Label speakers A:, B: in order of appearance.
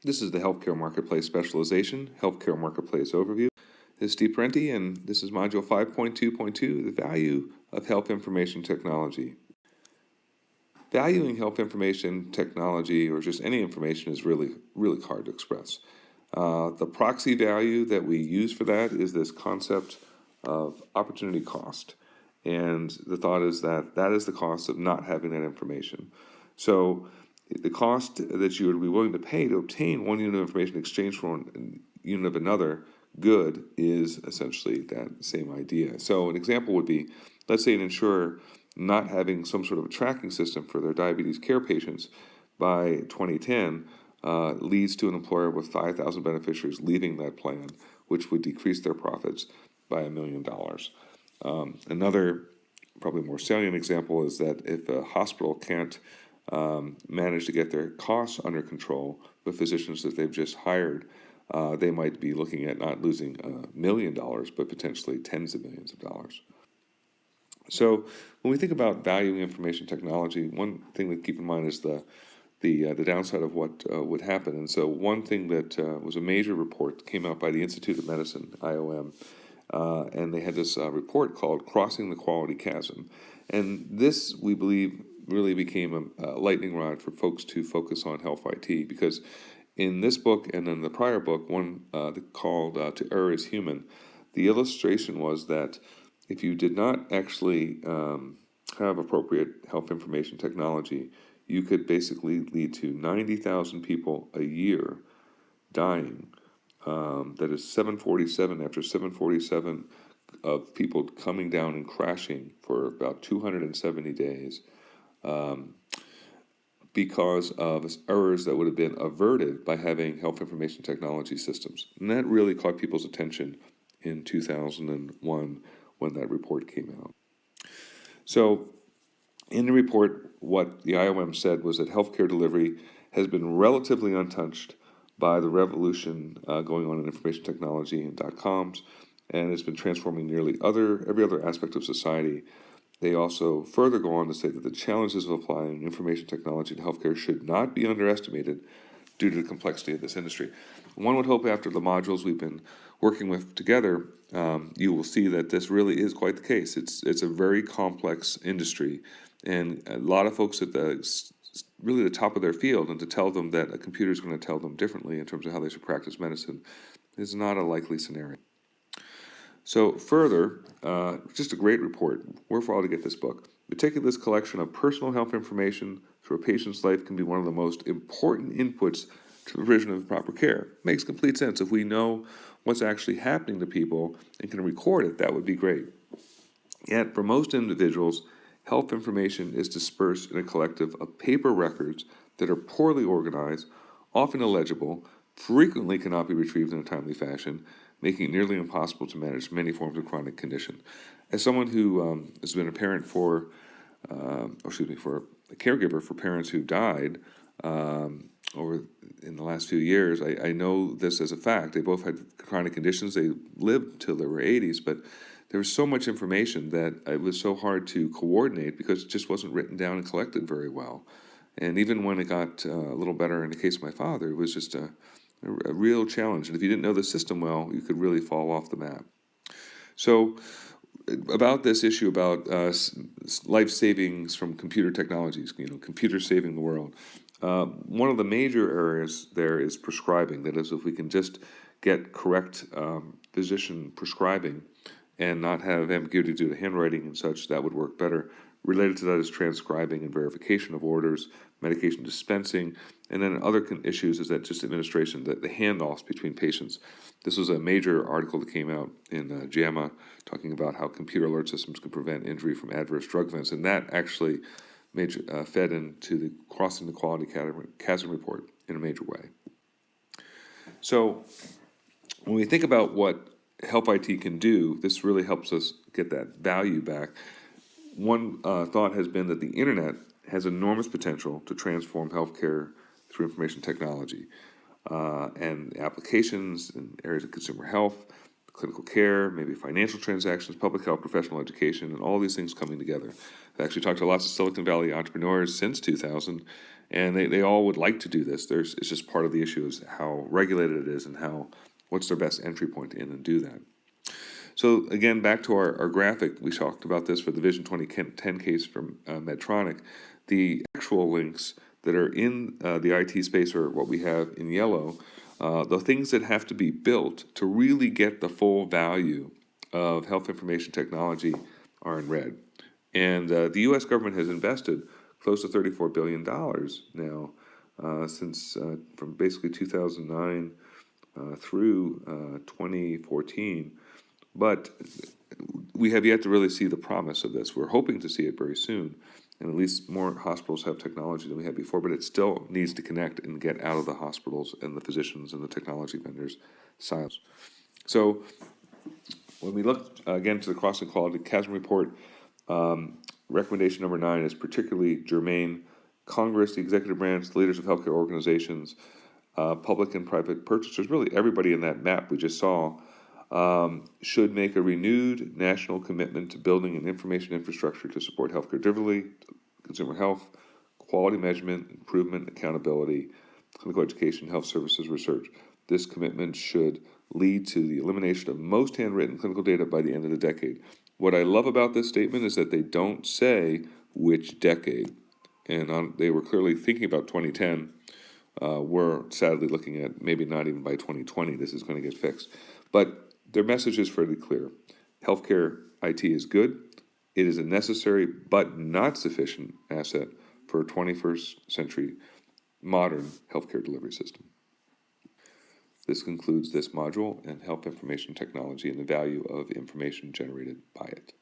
A: This is the Healthcare Marketplace Specialization, Healthcare Marketplace Overview. This is Steve Parenti, and this is Module 5.2.2, the value of health information technology. Valuing health information technology, or just any information, is really hard to express. The proxy value that we use for that is this concept of opportunity cost. And the thought is that that is the cost of not having that information. So the cost that you would be willing to pay to obtain one unit of information in exchange for one unit of another good is essentially that same idea. So an example would be, let's say an insurer not having some sort of a tracking system for their diabetes care patients by 2010 leads to an employer with 5,000 beneficiaries leaving that plan, which would decrease their profits by $1 million. Another, probably more salient example is that if a hospital can't manage to get their costs under control with physicians that they've just hired, they might be looking at not losing $1 million, but potentially tens of millions of dollars. So when we think about valuing information technology, one thing to keep in mind is the downside of what would happen. And so one thing that was a major report came out by the Institute of Medicine, IOM, and they had this report called Crossing the Quality Chasm. And this, we believe, really became a lightning rod for folks to focus on health IT, because in this book and in the prior book, one called To Err is Human, the illustration was that if you did not actually have appropriate health information technology, you could basically lead to 90,000 people a year dying. That is 747 after 747 of people coming down and crashing for about 270 days because of errors that would have been averted by having health information technology systems. And that really caught people's attention in 2001 when that report came out. So in the report, what the IOM said was that healthcare delivery has been relatively untouched by the revolution going on in information technology and .coms, and it's been transforming nearly every other aspect of society. They also further go on to say that the challenges of applying information technology to healthcare should not be underestimated due to the complexity of this industry. One would hope after the modules we've been working with together, you will see that this really is quite the case. It's a very complex industry, and a lot of folks at really the top of their field, and to tell them that a computer is going to tell them differently in terms of how they should practice medicine is not a likely scenario. So further, just a great report. Worthwhile to get this book. Meticulous collection of personal health information through a patient's life can be one of the most important inputs to the provision of proper care. Makes complete sense. If we know what's actually happening to people and can record it, that would be great. Yet, for most individuals, health information is dispersed in a collective of paper records that are poorly organized, often illegible, frequently cannot be retrieved in a timely fashion, making it nearly impossible to manage many forms of chronic condition. As someone who has been a parent for a caregiver for parents who died over in the last few years, I know this as a fact. They both had chronic conditions. They lived till they were 80s, but there was so much information that it was so hard to coordinate because it just wasn't written down and collected very well. And even when it got a little better in the case of my father, it was just a real challenge. And if you didn't know the system well, you could really fall off the map. So about this issue about life savings from computer technologies, computers saving the world, one of the major areas there is prescribing. That is, if we can just get correct physician prescribing and not have ambiguity due to handwriting and such, that would work better. Related to that is transcribing and verification of orders, medication dispensing, and then other issues is that just administration, the handoffs between patients. This was a major article that came out in JAMA talking about how computer alert systems can prevent injury from adverse drug events, and that actually fed into the Crossing the Quality Chasm report in a major way. So when we think about what Health IT can do, this really helps us get that value back. One thought has been that the internet has enormous potential to transform healthcare through information technology and applications in areas of consumer health, clinical care, maybe financial transactions, public health, professional education, and all these things coming together. I've actually talked to lots of Silicon Valley entrepreneurs since 2000, and they all would like to do this. It's just part of the issue is how regulated it is and what's their best entry point in and do that. So again, back to our graphic, we talked about this for the Vision 2010 case from Medtronic. The actual links that are in the IT space are what we have in yellow. The things that have to be built to really get the full value of health information technology are in red. And the U.S. government has invested close to $34 billion now since from basically 2009 through 2014. But we have yet to really see the promise of this. We're hoping to see it very soon, and at least more hospitals have technology than we had before, but it still needs to connect and get out of the hospitals and the physicians and the technology vendors' silos. So when we look again to the Crossing Quality CASM report, recommendation number 9 is particularly germane. Congress, the executive branch, the leaders of healthcare organizations, public and private purchasers, really everybody in that map we just saw, should make a renewed national commitment to building an information infrastructure to support healthcare delivery, consumer health, quality measurement, improvement, accountability, clinical education, health services research. This commitment should lead to the elimination of most handwritten clinical data by the end of the decade. What I love about this statement is that they don't say which decade, and they were clearly thinking about 2010. We're sadly looking at maybe not even by 2020 this is going to get fixed. But their message is fairly clear. Healthcare IT is good. It is a necessary but not sufficient asset for a 21st century modern healthcare delivery system. This concludes this module in health information technology and the value of information generated by it.